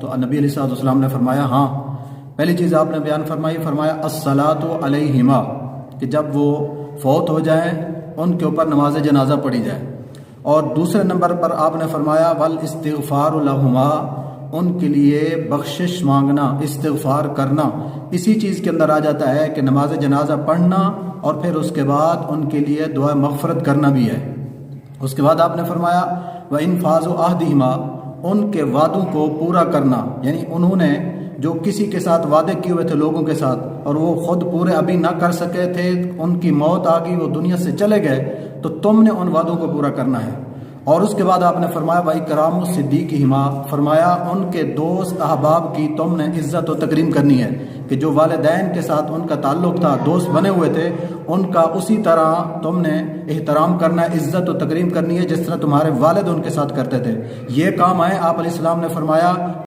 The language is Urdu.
تو نبی علیہ السلام نے فرمایا ہاں. پہلی چیز آپ نے بیان فرمائی، فرمایا الصلاۃ علیہما، کہ جب وہ فوت ہو جائیں ان کے اوپر نماز جنازہ پڑھی جائے. اور دوسرے نمبر پر آپ نے فرمایا والاستغفار لہما، ان کے لیے بخشش مانگنا، استغفار کرنا. اسی چیز کے اندر آ جاتا ہے کہ نماز جنازہ پڑھنا اور پھر اس کے بعد ان کے لیے دعا مغفرت کرنا بھی ہے. اس کے بعد آپ نے فرمایا وَإِنْفَاذُ عَهْدِهِمَا، ان کے وعدوں کو پورا کرنا، یعنی انہوں نے جو کسی کے ساتھ وعدے کیے ہوئے تھے لوگوں کے ساتھ اور وہ خود پورے ابھی نہ کر سکے تھے، ان کی موت آ گئی، وہ دنیا سے چلے گئے، تو تم نے ان وعدوں کو پورا کرنا ہے. اور اس کے بعد آپ نے فرمایا وَإِكْرَامُ الصِّدِّيقِهِمَا، فرمایا ان کے دوست احباب کی تم نے عزت و تکریم کرنی ہے، کہ جو والدین کے ساتھ ان کا تعلق تھا، دوست بنے ہوئے تھے، ان کا اسی طرح تم نے احترام کرنا ہے، عزت و تکریم کرنی ہے جس طرح تمہارے والد ان کے ساتھ کرتے تھے. یہ کام ہے. آپ علیہ السلام نے فرمایا